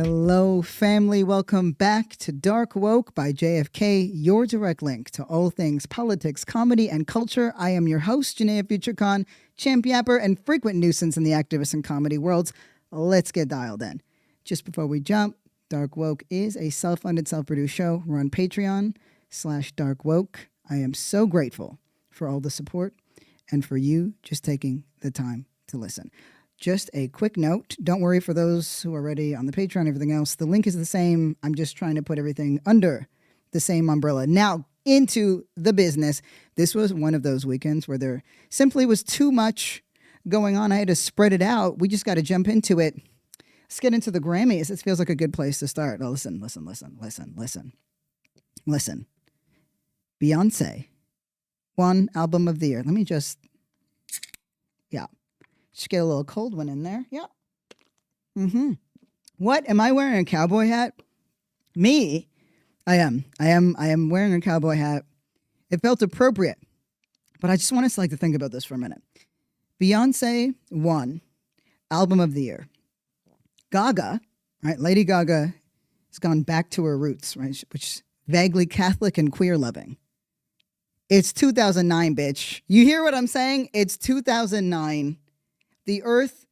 Hello, family. Welcome back to Dark Woke by JFK, your direct link to all things politics, comedy, and culture. I am your host, Janaya Future Khan, champ yapper and frequent nuisance in the activist and comedy worlds. Let's get dialed in. Just before we jump, Dark Woke is a self-funded, self-produced show. We're on Patreon/Dark Woke. I am so grateful for all the support and for you just taking the time to listen. Just a quick note. Don't worry for those who are already on the Patreon and everything else. The link is the same. I'm just trying to put everything under the same umbrella. Now, into the business. This was one of those weekends where there simply was too much going on. I had to spread it out. We just got to jump into it. Let's get into the Grammys. This feels like a good place to start. Oh, listen. Beyonce won Album of the Year. Let me just get a little cold one in there. Yeah. What? Am I wearing a cowboy hat? Me? I am wearing a cowboy hat. It felt appropriate. But I just want us to think about this for a minute. Beyonce won Album of the Year. Gaga, right? Lady Gaga has gone back to her roots, right? Which is vaguely Catholic and queer loving. It's 2009, bitch. You hear what I'm saying? It's 2009. The earth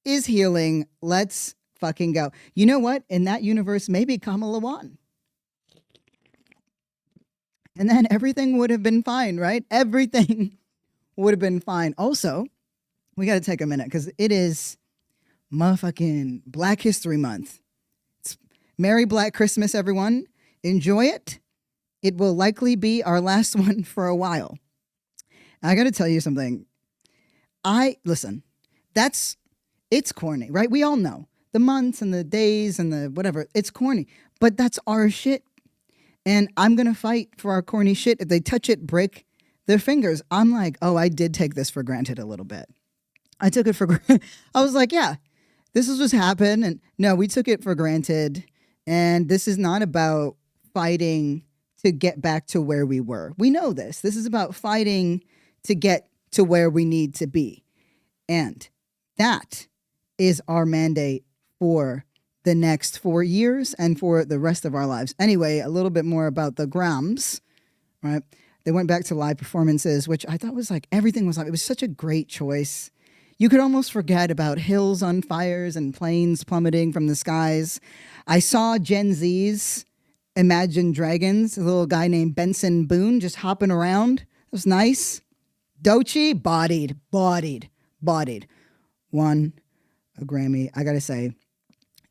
is healing. Let's fucking go. You know what? In that universe, maybe Kamala won. And then everything would have been fine, right? Everything would have been fine. Also, we got to take a minute because it is motherfucking Black History Month. It's Merry Black Christmas, everyone. Enjoy it. It will likely be our last one for a while. I got to tell you something. It's corny, right? We all know the months and the days and the whatever. It's corny, but that's our shit. And I'm going to fight for our corny shit. If they touch it, break their fingers. I'm like, oh, I did take this for granted a little bit. I took it for granted. I was like, yeah, this has just happened. And no, we took it for granted. And this is not about fighting to get back to where we were. We know this. This is about fighting to get to where we need to be. And that is our mandate for the next 4 years and for the rest of our lives. Anyway, a little bit more about the Grams, right? They went back to live performances, which I thought was everything was it was such a great choice. You could almost forget about hills on fires and planes plummeting from the skies. I saw Gen Z's Imagine Dragons, a little guy named Benson Boone just hopping around. It was nice. Doechii, bodied. Won a Grammy. I gotta say,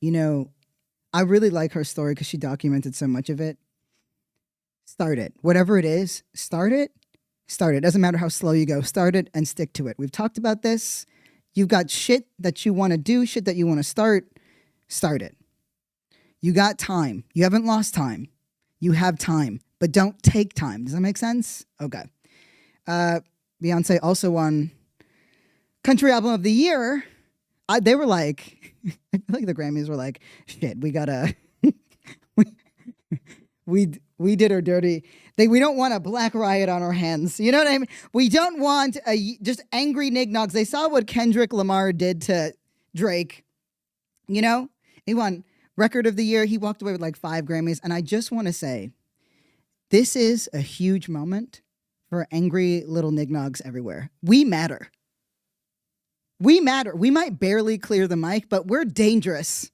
I really like her story because she documented so much of it. Start it. Whatever it is, start it. Doesn't matter how slow you go. Start it and stick to it. We've talked about this. You've got shit that you want to do, shit that you want to start. Start it. You got time. You haven't lost time. You have time, but don't take time. Does that make sense? Okay. Beyonce also won Country Album of the Year. They were like, I feel like the Grammys were like, shit, we gotta, we did her dirty. We don't want a black riot on our hands. You know what I mean? We don't want just angry nignogs. They saw what Kendrick Lamar did to Drake. He won Record of the Year. He walked away with 5 Grammys. And I just want to say, this is a huge moment for angry little nignogs everywhere. We matter. We matter. We might barely clear the mic, but we're dangerous.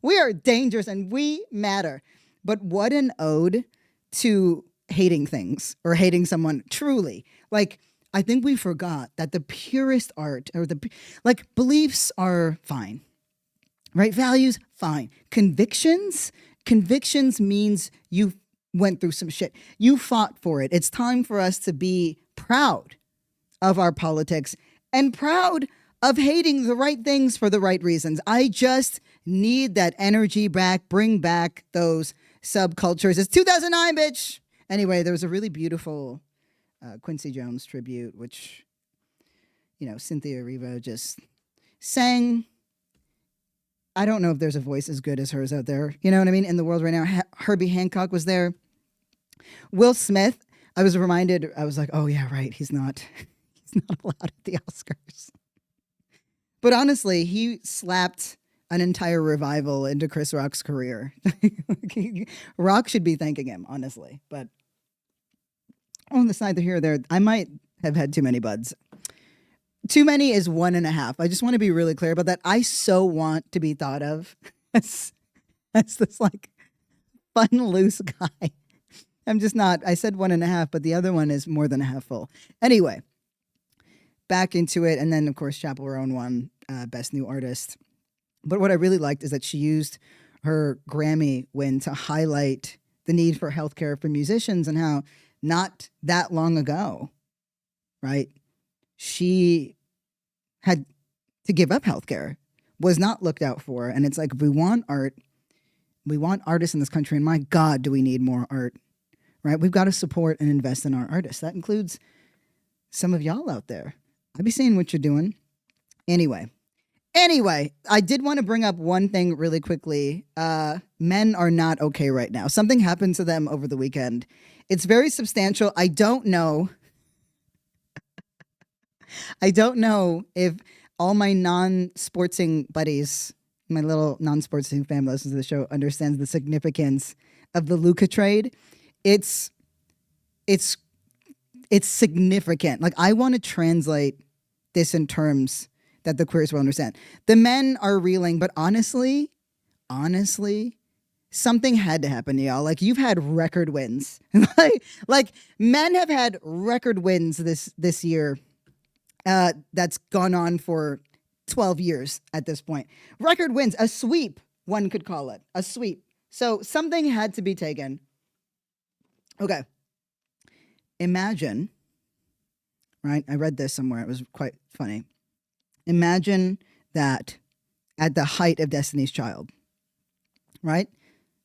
We are dangerous and we matter. But what an ode to hating things or hating someone truly. I think we forgot that the purest art or beliefs are fine, right? Values, fine. Convictions means you went through some shit. You fought for it. It's time for us to be proud of our politics and proud of hating the right things for the right reasons. I just need that energy back. Bring back those subcultures. It's 2009, bitch. Anyway, there was a really beautiful Quincy Jones tribute, which, Cynthia Erivo just sang. I don't know if there's a voice as good as hers out there. You know what I mean? In the world right now. Herbie Hancock was there. Will Smith, I was reminded, I was like, oh yeah, right. He's not allowed at the Oscars. But honestly, he slapped an entire revival into Chris Rock's career. Rock should be thanking him, honestly. But on the side here or there, I might have had too many buds. Too many is 1.5. I just want to be really clear about that. I so want to be thought of as this like fun, loose guy. I'm just not. I said 1.5, but the other one is more than a half full. Anyway, back into it. And then, of course, Chappell Roan won Best New Artist. But what I really liked is that she used her Grammy win to highlight the need for healthcare for musicians and how not that long ago, right, she had to give up healthcare, was not looked out for. And it's like, if we want art, we want artists in this country. And my God, do we need more art, right? We've got to support and invest in our artists. That includes some of y'all out there. I be seeing what you're doing. Anyway, I did want to bring up one thing really quickly. Men are not okay right now. Something happened to them over the weekend. It's very substantial. I don't know if all my non-sportsing buddies, my little non-sportsing family listens to the show, understands the significance of the Luka trade. It's significant. Like, I want to translate this in terms that the queers will understand. The men are reeling, but honestly, something had to happen to y'all. Like, you've had record wins. like men have had record wins this year. That's gone on for 12 years at this point. Record wins, a sweep, one could call it, a sweep. So something had to be taken. Okay. Imagine, right? I read this somewhere. It was quite funny. Imagine that at the height of Destiny's Child, right?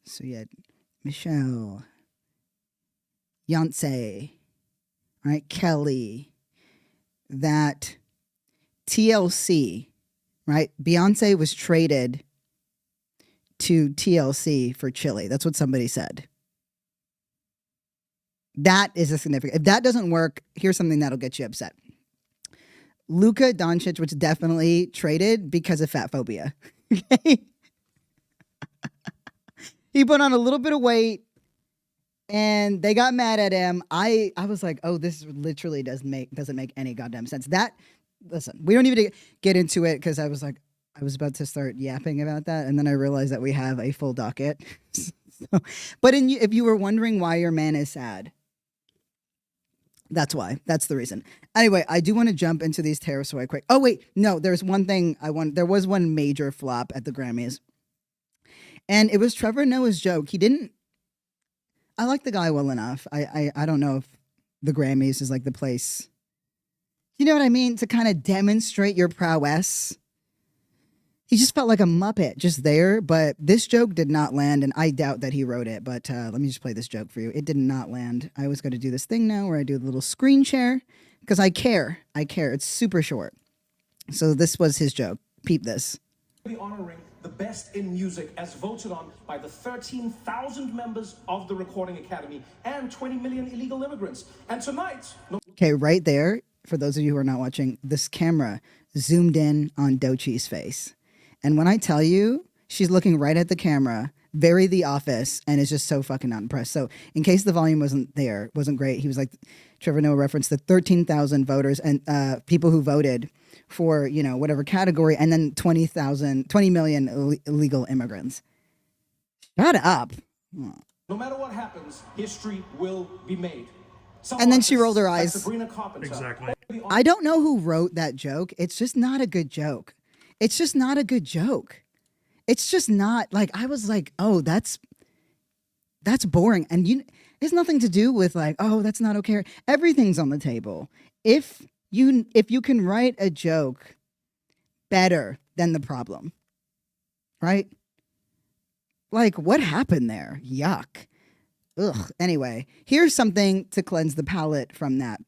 So you had Michelle, Beyonce, right? Kelly, that TLC, right? Beyonce was traded to TLC for Chili. That's what somebody said. That is a significant. If that doesn't work, here's something that'll get you upset. Luka Doncic was definitely traded because of fat phobia. Okay? He put on a little bit of weight and they got mad at him. I was like, oh, this literally doesn't make any goddamn sense. Listen, we don't even get into it because I was about to start yapping about that. And then I realized that we have a full docket. But if you were wondering why your man is sad, that's why. That's the reason. Anyway, I do want to jump into these tariffs right quick. Oh, wait. No, there's one thing there was one major flop at the Grammys. And it was Trevor Noah's joke. I like the guy well enough. I don't know if the Grammys is like the place, you know what I mean? To kind of demonstrate your prowess. He just felt like a Muppet just there, but this joke did not land, and I doubt that he wrote it, but let me just play this joke for you. It did not land. I always got to do this thing now where I do the little screen share, because I care. It's super short. So this was his joke. Peep this. Be honoring the best in music as voted on by the 13,000 members of the Recording Academy and 20 million illegal immigrants. And tonight... Okay, right there, for those of you who are not watching, this camera zoomed in on Doechie's face. And when I tell you, she's looking right at the camera, very The Office, and is just so fucking not impressed. So in case the volume wasn't great, he was like, Trevor Noah referenced the 13,000 voters and people who voted for, whatever category, and then 20 million illegal immigrants. Shut up. No matter what happens, history will be made. And then she rolled her eyes. Exactly. I don't know who wrote that joke. It's just not a good joke. It's just not a good joke. It's just not, like, I was like, oh, that's boring. And it has nothing to do with like, oh, that's not okay. Everything's on the table. If you can write a joke better than the problem, right? Like, what happened there? Yuck. Ugh. Anyway, here's something to cleanse the palate from that.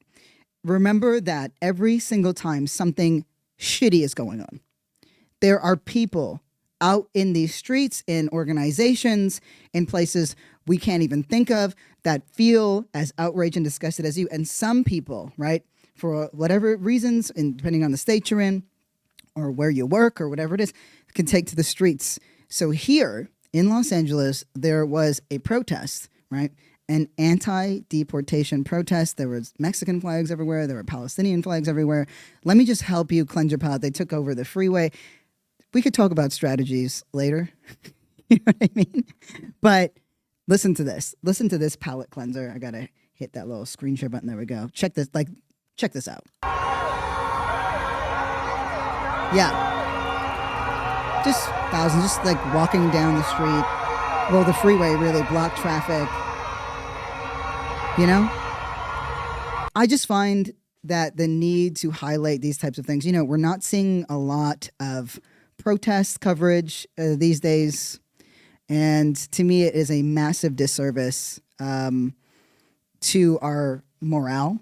Remember that every single time something shitty is going on, there are people out in these streets, in organizations, in places we can't even think of, that feel as outraged and disgusted as you. And some people, right, for whatever reasons, and depending on the state you're in, or where you work or whatever it is can take to the streets. So here in Los Angeles, there was a protest, right? An anti-deportation protest. There was Mexican flags everywhere. There were Palestinian flags everywhere. Let me just help you cleanse your palate. They took over the freeway. We could talk about strategies later. You know what I mean? But listen to this. Listen to this palate cleanser. I got to hit that little screen share button. There we go. Check this out. Yeah. Just thousands, just like walking down the street. Well, the freeway really blocked traffic. You know? I just find that the need to highlight these types of things, we're not seeing a lot of protest coverage these days. And to me, it is a massive disservice to our morale,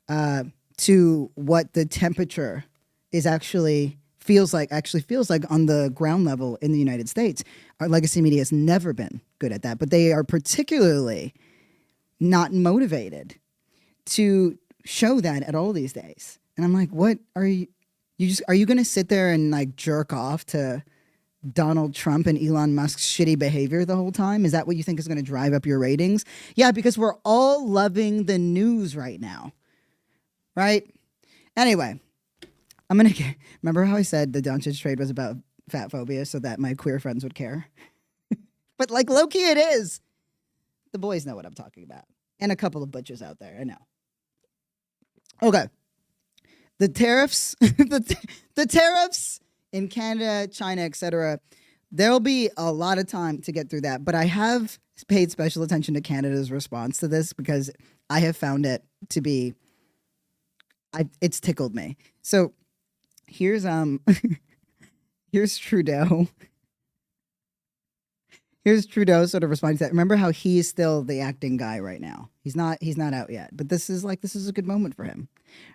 to what the temperature is actually feels like on the ground level in the United States. Our legacy media has never been good at that, but they are particularly not motivated to show that at all these days. And I'm like, what are you going to sit there and like jerk off to Donald Trump and Elon Musk's shitty behavior the whole time? Is that what you think is going to drive up your ratings? Yeah, because we're all loving the news right now. Right? Anyway, remember how I said the Doncic trade was about fat phobia so that my queer friends would care? But like low-key it is. The boys know what I'm talking about. And a couple of butches out there, I know. Okay. The tariffs, the tariffs in Canada, China, etc. There'll be a lot of time to get through that, but I have paid special attention to Canada's response to this because I have found it to be it's tickled me. So here's here's Trudeau. Here's Trudeau sort of responding to that. Remember how he's still the acting guy right now. He's not out yet. But this is a good moment for him.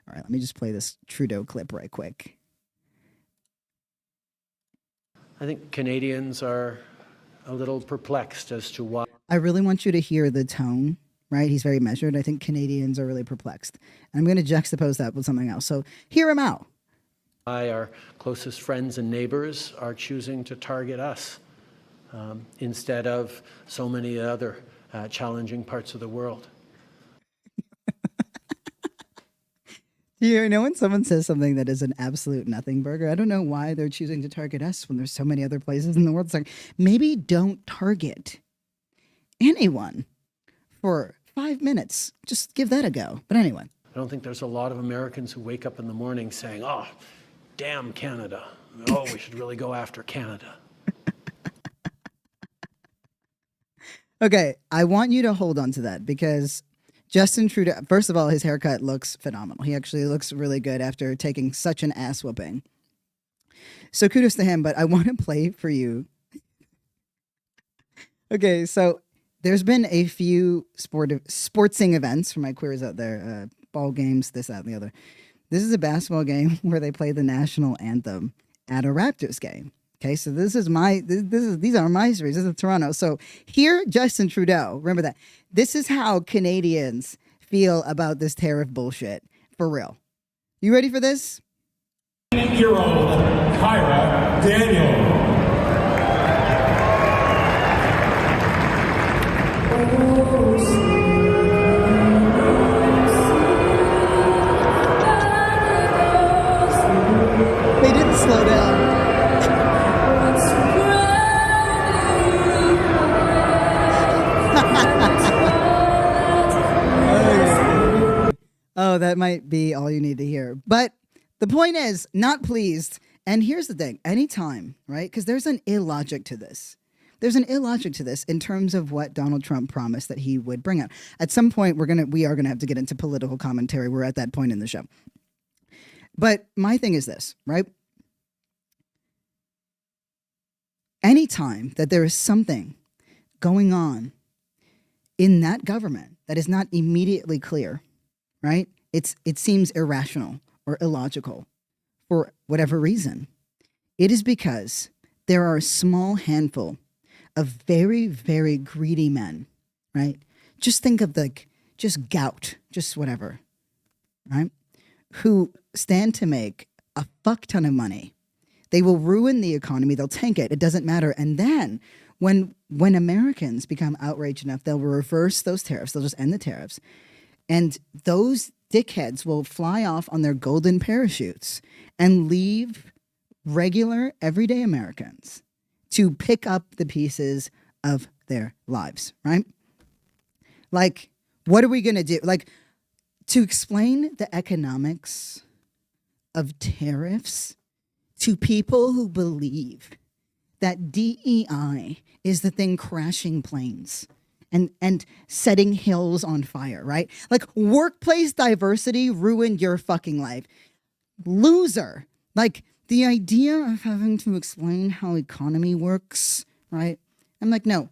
All right, let me just play this Trudeau clip right quick. I think Canadians are a little perplexed as to why. I really want you to hear the tone, right? He's very measured. I think Canadians are really perplexed. And I'm going to juxtapose that with something else. So hear him out. Our closest friends and neighbors are choosing to target us instead of so many other challenging parts of the world. When someone says something that is an absolute nothing burger, I don't know why they're choosing to target us when there's so many other places in the world. It's like, maybe don't target anyone for 5 minutes. Just give that a go. But anyway. I don't think there's a lot of Americans who wake up in the morning saying, oh, damn Canada. Oh, we should really go after Canada. Okay, I want you to hold on to that because Justin Trudeau, first of all, his haircut looks phenomenal. He actually looks really good after taking such an ass whooping. So kudos to him, but I want to play for you. Okay, so there's been a few sportsing events for my queers out there, ball games, this, that, and the other. This is a basketball game where they play the national anthem at a Raptors game. Okay, so these are my series. This is Toronto. So here, Justin Trudeau, remember that. This is how Canadians feel about this tariff bullshit. For real. You ready for this? 8-year-old Kyra Daniel. They didn't slow down. Oh, that might be all you need to hear. But the point is, not pleased. And here's the thing. Anytime, right? Because there's an illogic to this. There's an illogic to this in terms of what Donald Trump promised that he would bring out. At some point, we are gonna have to get into political commentary. We're at that point in the show. But my thing is this, right? Anytime that there is something going on in that government that is not immediately clear, right? It seems irrational or illogical for whatever reason. It is because there are a small handful of very, very greedy men, right? Just think of just gout, just whatever, right? Who stand to make a fuck ton of money They will ruin the economy. They'll tank it. It doesn't matter. And then when Americans become outraged enough, they'll reverse those tariffs. They'll just end the tariffs. And those dickheads will fly off on their golden parachutes and leave regular, everyday Americans to pick up the pieces of their lives, right? Like, what are we going to do? Like, to explain the economics of tariffs to people who believe that DEI is the thing crashing planes and setting hills on fire, right? Like, workplace diversity ruined your fucking life. Loser. Like, the idea of having to explain how economy works, right? I'm like, no,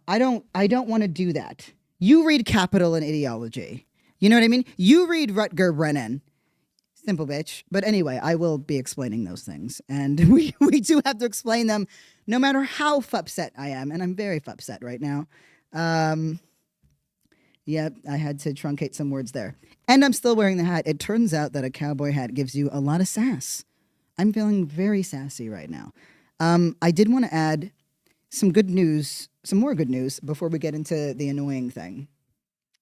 I don't want to do that. You read Capital and Ideology. You know what I mean? You read Rutger Brennan. Simple bitch. But anyway, I will be explaining those things. And we do have to explain them no matter how upset I am. And I'm very upset right now. Yep, I had to truncate some words there. And I'm still wearing the hat. It turns out that a cowboy hat gives you a lot of sass. I'm feeling very sassy right now. I did want to add some good news, some more good news before we get into the annoying thing.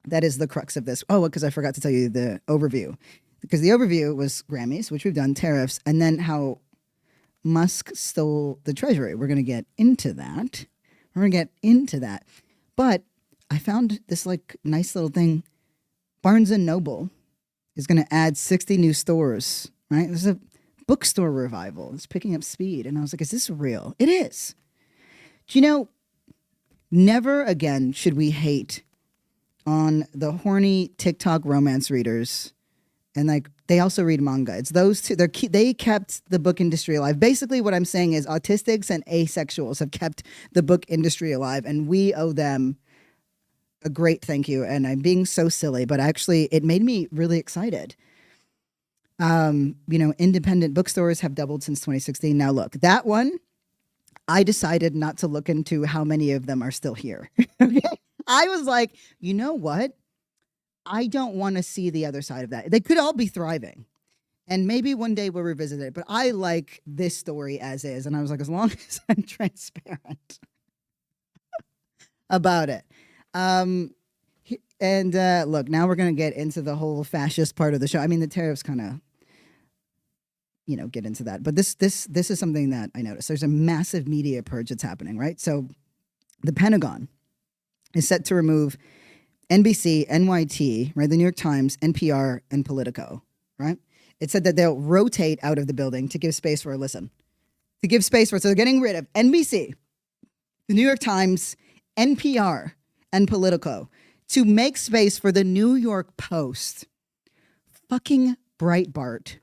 That is the crux of this. Oh, because I forgot to tell you the overview. Because the overview was Grammys, which we've done, tariffs, and then how Musk stole the treasury. We're going to get into that. But I found this like nice little thing. Barnes & Noble is going to add 60 new stores, right? There's a bookstore revival. It's picking up speed. And I was like, is this real? It is. Do you know, never again should we hate on the horny TikTok romance readers. And like, they also read manga. It's those two. They kept the book industry alive. Basically, what I'm saying is autistics and asexuals have kept the book industry alive, and we owe them a great thank you. And I'm being so silly, but actually, it made me really excited. Independent bookstores have doubled since 2016. Now, look, that one, I decided not to look into how many of them are still here. Okay, I was like, you know what? I don't want to see the other side of that. They could all be thriving. And maybe one day we'll revisit it. But I like this story as is. And I was like, as long as I'm transparent about it. Look, now we're going to get into the whole fascist part of the show. I mean, the tariffs kind of, get into that. But this is something that I noticed. There's a massive media purge that's happening, right? So the Pentagon is set to remove NBC, NYT, right? The New York Times, NPR, and Politico, right? It said that they'll rotate out of the building to give space for so they're getting rid of NBC, the New York Times, NPR, and Politico to make space for the New York Post, fucking Breitbart,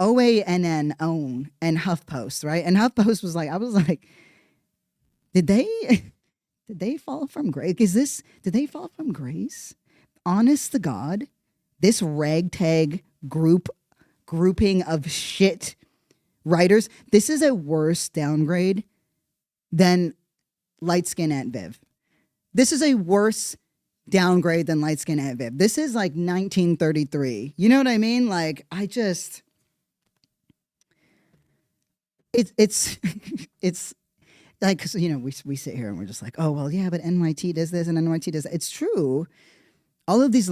OANN, OWN, and HuffPost, right? And HuffPost was like, I was like, did they fall from grace? Did they fall from grace? Honest to God, this ragtag grouping of shit writers, this is a worse downgrade than Light Skin Aunt Viv. This is a worse downgrade than Light Skin Aunt Viv. This is like 1933. You know what I mean? Like, it's like, cause, we sit here and we're just like, oh, well, yeah, but NYT does this and NYT does that. It's true. All of these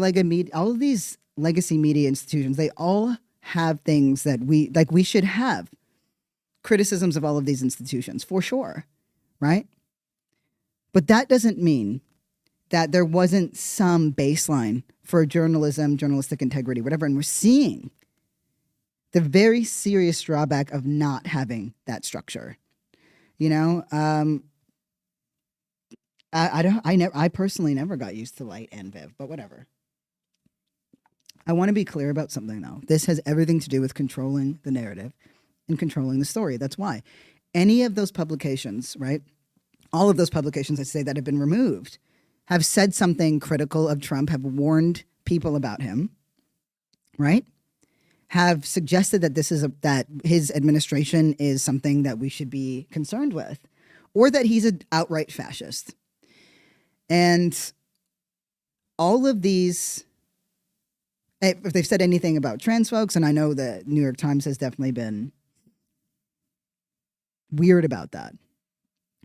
legacy media institutions, they all have things that we should have criticisms of all of these institutions for sure. Right. But that doesn't mean that there wasn't some baseline for journalism, journalistic integrity, whatever. And we're seeing the very serious drawback of not having that structure. I personally never got used to Light and Viv, but whatever. I want to be clear about something though. This has everything to do with controlling the narrative and controlling the story. That's why any of those publications, right? All of those publications I say that have been removed have said something critical of Trump, have warned people about him, right? Have suggested that that his administration is something that we should be concerned with, or that he's an outright fascist. And all of these If they've said anything about trans folks, and I know the New York Times has definitely been weird about that,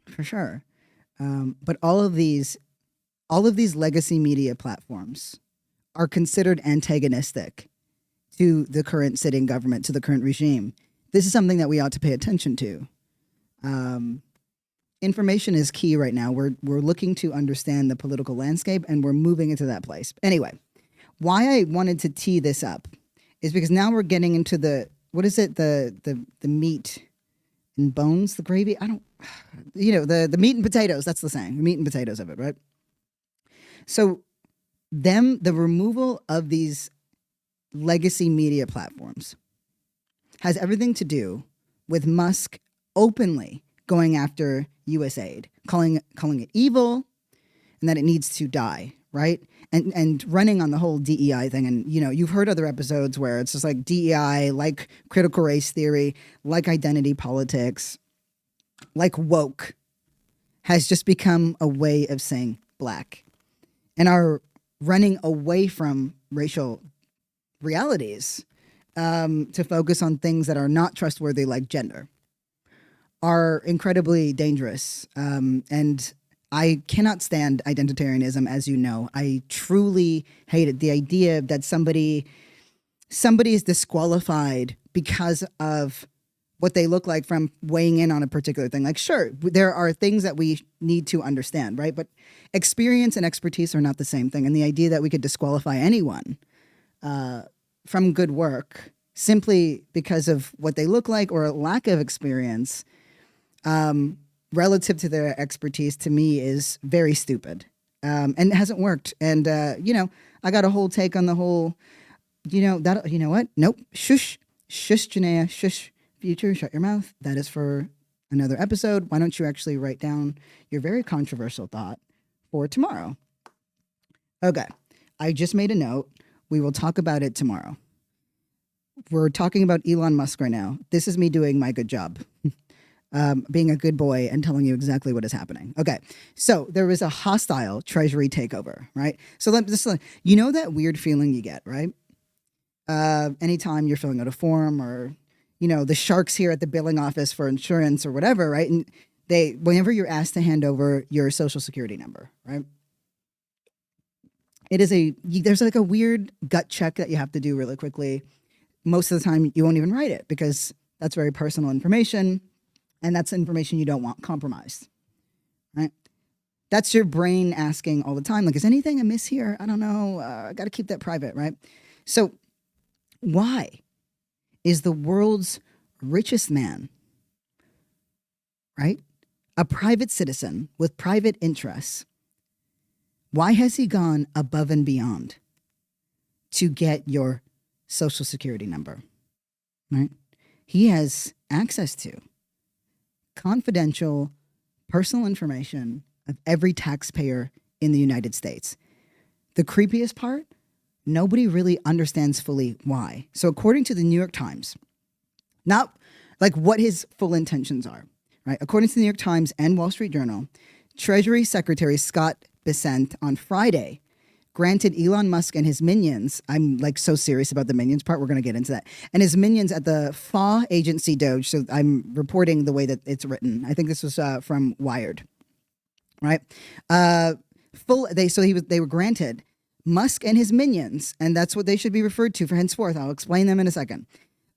for sure. But all of these legacy media platforms are considered antagonistic to the current sitting government, to the current regime. This is something that we ought to pay attention to. Information is key right now. We're looking to understand the political landscape, and we're moving into that place. Anyway, why I wanted to tee this up is because now we're getting into the meat and bones, the gravy. The meat and potatoes. That's the saying. The meat and potatoes of it, right? So, the removal of these legacy media platforms has everything to do with Musk openly going after USAID, calling it evil, and that it needs to die, right? And running on the whole DEI thing. And, you've heard other episodes where it's just like DEI, like critical race theory, like identity politics, like woke, has just become a way of saying black. And are running away from racial realities to focus on things that are not trustworthy, like gender, are incredibly dangerous. And I cannot stand identitarianism, as you know. I truly hate it. The idea that somebody is disqualified because of what they look like from weighing in on a particular thing. Like, sure, there are things that we need to understand, right? But experience and expertise are not the same thing. And the idea that we could disqualify anyone from good work simply because of what they look like or a lack of experience relative to their expertise, to me, is very stupid. And it hasn't worked. And, I got a whole take on the whole, you know what? Nope. Shush, Janaya, shush. Future, shut your mouth. That is for another episode. Why don't you actually write down your very controversial thought for tomorrow? Okay. I just made a note. We will talk about it tomorrow. We're talking about Elon Musk right now. This is me doing my good job. Being a good boy and telling you exactly what is happening. Okay. So there was a hostile treasury takeover, right? So that weird feeling you get, right? Anytime you're filling out a form or the sharks here at the billing office for insurance or whatever, right? And whenever you're asked to hand over your social security number, right? There's like a weird gut check that you have to do really quickly. Most of the time you won't even write it because that's very personal information and that's information you don't want compromised, right? That's your brain asking all the time, like, is anything amiss here? I don't know. I got to keep that private, right? So why is the world's richest man, right? A private citizen with private interests. Why has he gone above and beyond to get your social security number, right? He has access to confidential personal information of every taxpayer in the United States. The creepiest part, nobody really understands fully why. So according to the New York Times, not like what his full intentions are, right? According to the New York Times and Wall Street Journal, Treasury Secretary Scott Bessent on Friday granted Elon Musk and his minions, I'm like so serious about the minions part, we're going to get into that, and his minions at the FA agency Doge, so I'm reporting the way that it's written. I think this was from Wired, right? They were granted Musk and his minions, and that's what they should be referred to for henceforth. I'll explain them in a second.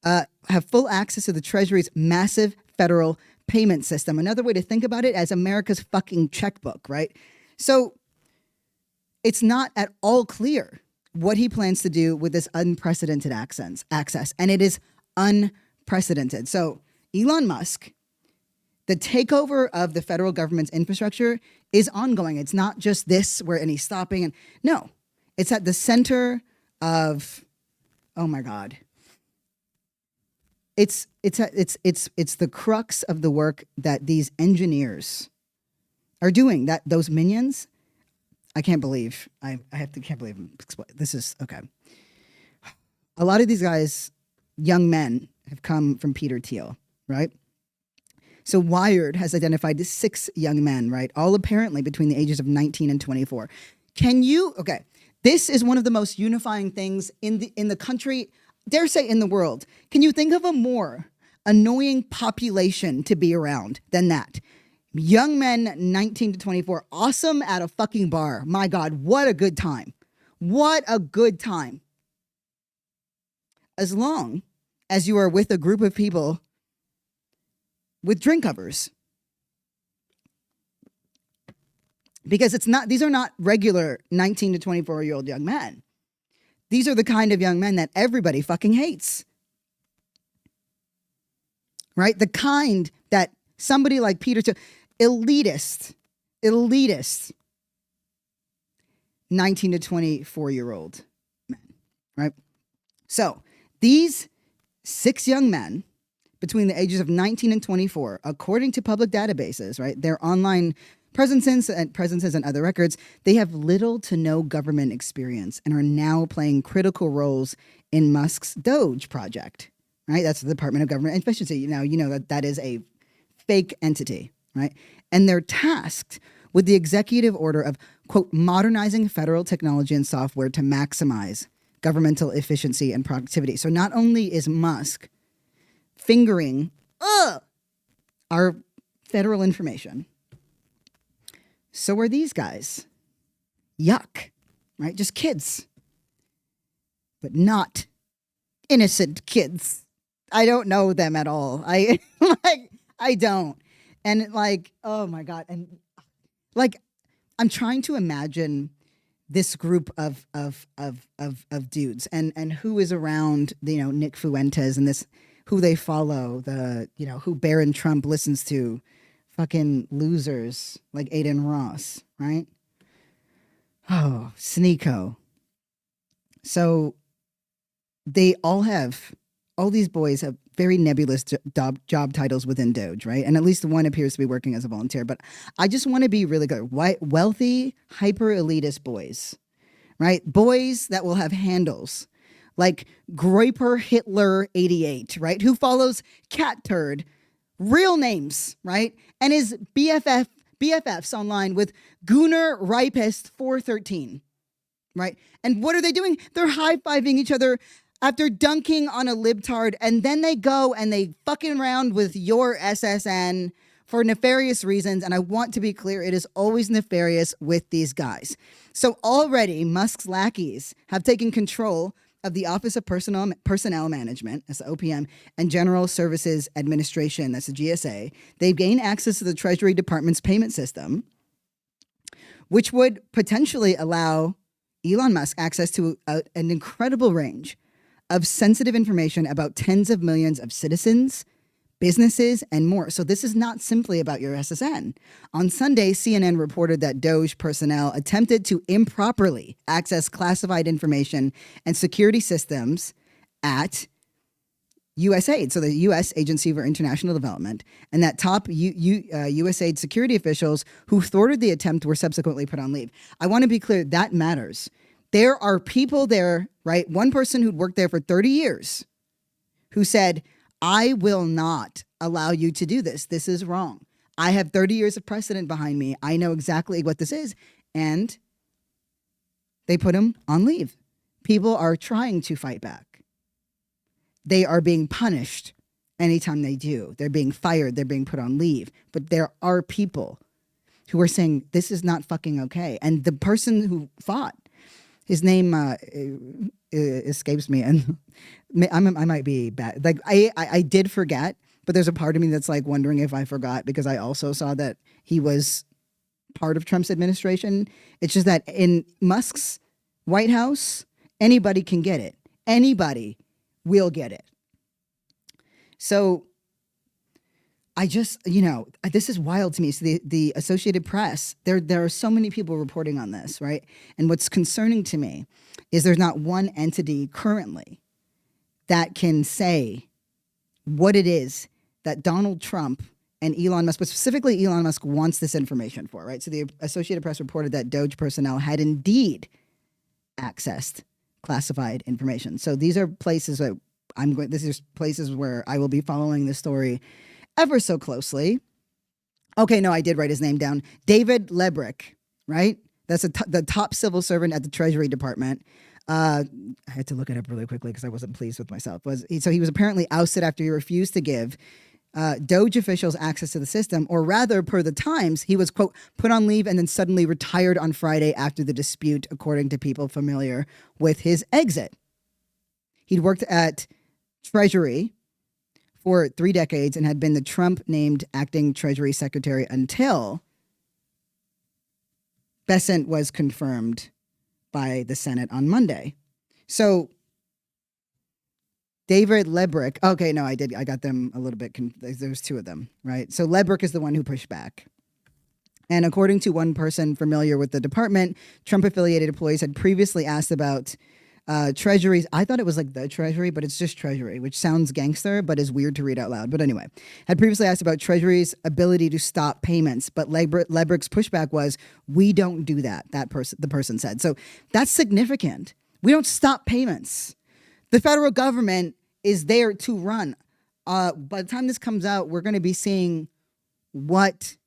Have full access to the Treasury's massive federal payment system. Another way to think about it as America's fucking checkbook, right? So it's not at all clear what he plans to do with this unprecedented access, and it is unprecedented. So Elon Musk, the takeover of the federal government's infrastructure is ongoing. It's not just this and he's stopping. And no, it's at the center of, oh my God. It's the crux of the work that these engineers are doing. That those minions, I can't believe can't believe this is okay. A lot of these guys, young men, have come from Peter Theil, right? So Wired has identified 6 young men, right? All apparently between the ages of 19 and 24. This is one of the most unifying things in the country, dare say in the world. Can you think of a more annoying population to be around than that? Young men 19 to 24, awesome at a fucking bar. My God, what a good time. What a good time. As long as you are with a group of people with drink covers. Because these are not regular 19 to 24-year-old young men. These are the kind of young men that everybody fucking hates. Right? The kind that somebody like Peter Theil, elitist, 19 to 24-year-old men, right? So these 6 young men between the ages of 19 and 24, according to public databases, right, their online presences and other records, they have little to no government experience and are now playing critical roles in Musk's Doge project, right? That's the Department of Government Efficiency. You know that is a fake entity, right? And they're tasked with the executive order of, quote, modernizing federal technology and software to maximize governmental efficiency and productivity. So not only is Musk fingering our federal information, so are these guys. Yuck, right? Just kids, but not innocent kids. I don't know them at all. I don't. And like, oh my God. And like, I'm trying to imagine this group of dudes and who is around, Nick Fuentes and this, who they follow, who Barron Trump listens to, fucking losers like Aiden Ross, right? Oh, Sneeko. So all these boys have very nebulous job titles within Doge, right? And at least one appears to be working as a volunteer. But I just want to be really good. Wealthy, hyper-elitist boys, right? Boys that will have handles like Groiper Hitler 88, right? Who follows Cat Turd, real names, right? And his BFFs online with Gooner Ripest 413, right? And what are they doing? They're high-fiving each other after dunking on a libtard, and then they go and they fucking around with your SSN for nefarious reasons. And I want to be clear, it is always nefarious with these guys. So already Musk's lackeys have taken control of the Office of Personnel Management, that's the OPM, and General Services Administration, that's the GSA. They've gained access to the Treasury Department's payment system, which would potentially allow Elon Musk access to an incredible range of sensitive information about tens of millions of citizens, businesses, and more. So this is not simply about your SSN. On Sunday, CNN reported that Doge personnel attempted to improperly access classified information and security systems at USAID, so the U.S. Agency for International Development, and that top USAID security officials who thwarted the attempt were subsequently put on leave. I want to be clear, that matters. There are people there, right? One person who'd worked there for 30 years who said, I will not allow you to do this. This is wrong. I have 30 years of precedent behind me. I know exactly what this is. And they put him on leave. People are trying to fight back. They are being punished anytime they do. They're being fired. They're being put on leave. But there are people who are saying, this is not fucking okay. And the person who fought, his name escapes me, and I might be bad. Like I did forget, but there's a part of me that's like wondering if I forgot because I also saw that he was part of Trump's administration. It's just that in Musk's White House, anybody can get it. Anybody will get it. So I just, this is wild to me. So the Associated Press, there are so many people reporting on this, right? And what's concerning to me is there's not one entity currently that can say what it is that Donald Trump and Elon Musk, but specifically Elon Musk, wants this information for, right? So the Associated Press reported that Doge personnel had indeed accessed classified information. So these are places that these are places where I will be following this story ever so closely. Okay, no, I did write his name down. David Lebrick, right? That's the top civil servant at the Treasury Department. I had to look it up really quickly because I wasn't pleased with myself. So he was apparently ousted after he refused to give Doge officials access to the system, or rather, per the Times, he was, quote, put on leave and then suddenly retired on Friday after the dispute, according to people familiar with his exit. He'd worked at Treasury for 3 decades and had been the Trump-named acting Treasury Secretary until Bessent was confirmed by the Senate on Monday. So David Lebrick. Okay, no, I did. I got them a little bit. There's 2 of them, right? So Lebrick is the one who pushed back. And according to one person familiar with the department, Trump-affiliated employees had previously asked about Treasury's. I thought it was like the Treasury, but it's just Treasury, which sounds gangster, but is weird to read out loud. But anyway, had previously asked about Treasury's ability to stop payments, but Lebrick's pushback was, "We don't do that." The person said. So that's significant. We don't stop payments. The federal government is there to run. By the time this comes out, we're going to be seeing what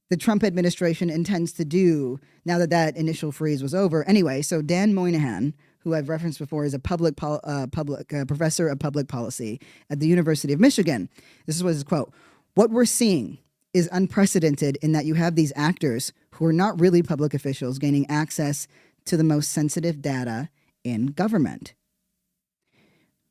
the Trump administration intends to do now that that initial freeze was over. Anyway, so Dan Moynihan, who I've referenced before, is a professor of public policy at the University of Michigan. This was his quote: "What we're seeing is unprecedented in that you have these actors who are not really public officials gaining access to the most sensitive data in government.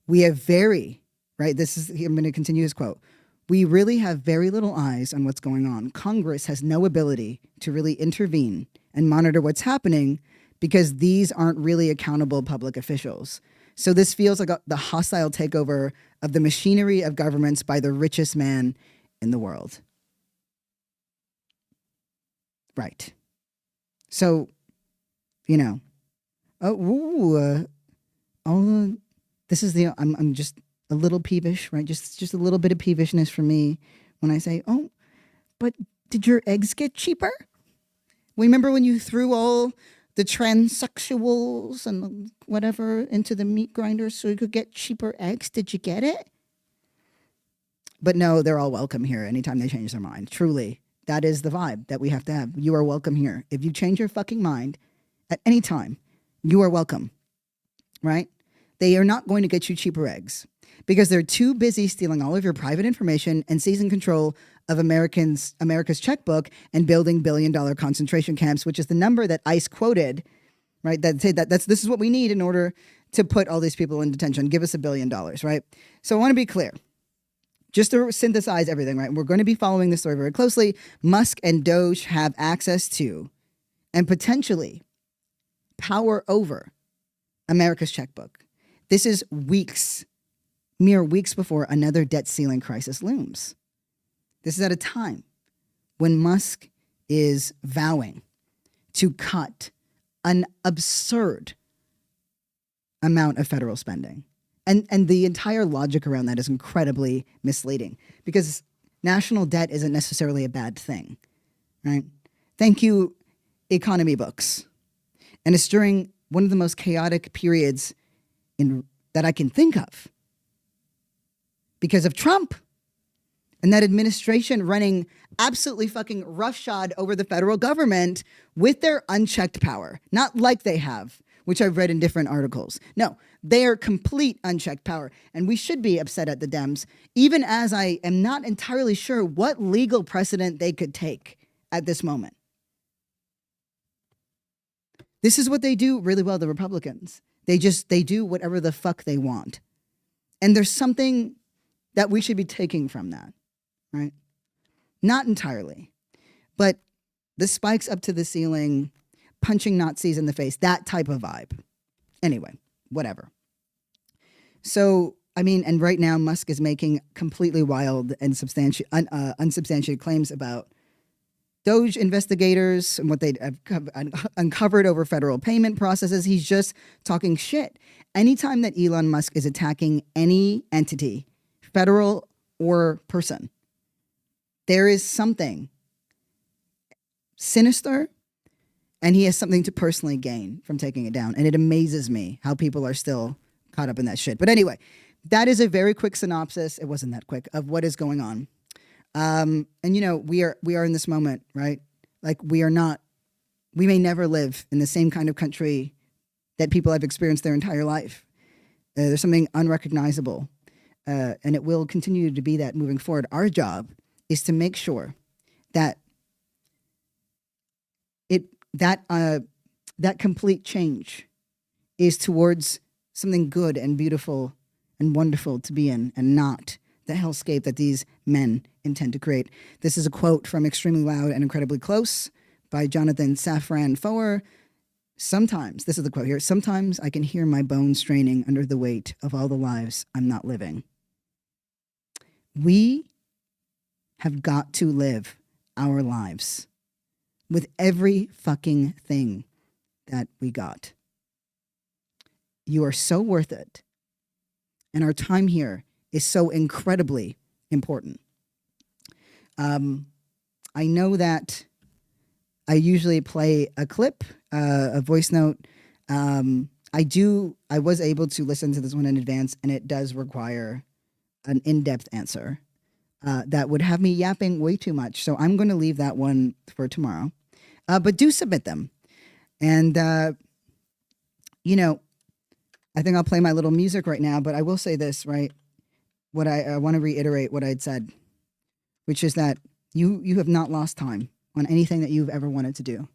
We have I'm going to continue his quote. We really have very little eyes on what's going on. Congress has no ability to really intervene and monitor what's happening because these aren't really accountable public officials. So this feels like the hostile takeover of the machinery of governments by the richest man in the world." Right. So, this is I'm just a little peevish, right? Just a little bit of peevishness for me when I say, "Oh, but did your eggs get cheaper? Remember when you threw all the transsexuals and whatever into the meat grinder so you could get cheaper eggs? Did you get it?" But no, they're all welcome here anytime they change their mind. Truly, that is the vibe that we have to have. You are welcome here. If you change your fucking mind at any time, you are welcome, right? They are not going to get you cheaper eggs because they're too busy stealing all of your private information and seizing control of America's checkbook and building billion-dollar concentration camps, which is the number that ICE quoted, right? That say this is what we need in order to put all these people in detention. Give us $1 billion, right? So I want to be clear. Just to synthesize everything, right? We're going to be following this story very closely. Musk and Doge have access to and potentially power over America's checkbook. This is mere weeks before another debt ceiling crisis looms. This is at a time when Musk is vowing to cut an absurd amount of federal spending. And the entire logic around that is incredibly misleading because national debt isn't necessarily a bad thing, right? Thank you, economy books. And it's during one of the most chaotic periods that I can think of because of Trump and that administration running absolutely fucking roughshod over the federal government with their unchecked power. Not like they have, which I've read in different articles. No, they are complete unchecked power. And we should be upset at the Dems, even as I am not entirely sure what legal precedent they could take at this moment. This is what they do really well, the Republicans. They do whatever the fuck they want. And there's something that we should be taking from that, right? Not entirely, but the spikes up to the ceiling, punching Nazis in the face, that type of vibe. Anyway, whatever. So, and right now Musk is making completely wild and unsubstantiated claims about Doge investigators and what they have uncovered over federal payment processes. He's just talking shit. Anytime that Elon Musk is attacking any entity, federal or person, there is something sinister and he has something to personally gain from taking it down. And it amazes me how people are still caught up in that shit. But anyway, that is a very quick synopsis. It wasn't that quick of what is going on. And we are in this moment, right? Like we are not We may never live in the same kind of country that people have experienced their entire life. There's something unrecognizable, and it will continue to be that moving forward. Our job is to make sure that that complete change is towards something good and beautiful and wonderful to be in, and not the hellscape that these men intend to create. This is a quote from Extremely Loud and Incredibly Close by Jonathan Safran Foer. Sometimes, this is the quote here, sometimes I can hear my bones straining under the weight of all the lives I'm not living. We have got to live our lives with every fucking thing that we got. You are so worth it. And our time here is so incredibly important. I know that I usually play a clip, a voice note. I was able to listen to this one in advance, and it does require an in-depth answer that would have me yapping way too much. So I'm going to leave that one for tomorrow. But do submit them. And, I think I'll play my little music right now, but I will say this, right? What I want to reiterate what I'd said, which is that you have not lost time on anything that you've ever wanted to do,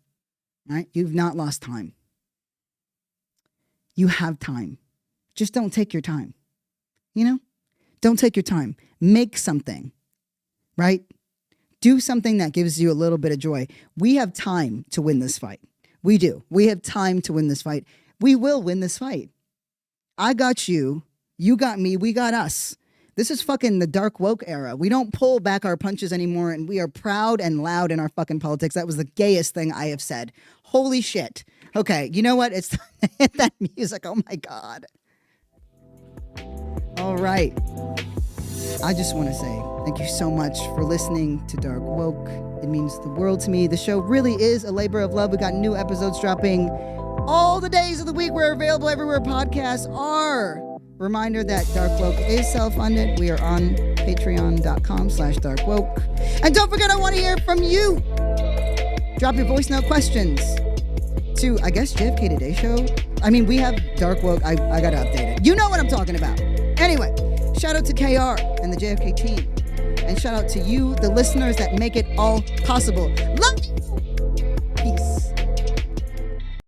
right? You've not lost time. You have time. Just don't take your time, Don't take your time. Make something, right? Do something that gives you a little bit of joy. We have time to win this fight. We do. We have time to win this fight. We will win this fight. I got you. You got me. We got us. This is fucking the dark woke era. We don't pull back our punches anymore, and we are proud and loud in our fucking politics. That was the gayest thing I have said. Holy shit. Okay, you know what? It's time to hit that music. Oh my God. All right. I just want to say thank you so much for listening to Dark Woke. It means the world to me. The show really is a labor of love. We got new episodes dropping all the days of the week. We're available everywhere podcasts are. Reminder that Dark Woke is self-funded. We are on patreon.com/darkwoke. And don't forget, I want to hear from you. Drop your voice note questions to, I guess, JFK Today Show. I mean, we have Dark Woke. I got to update it. You know what I'm talking about. Anyway, shout out to KR and the JFK team. And shout out to you, the listeners that make it all possible. Love you.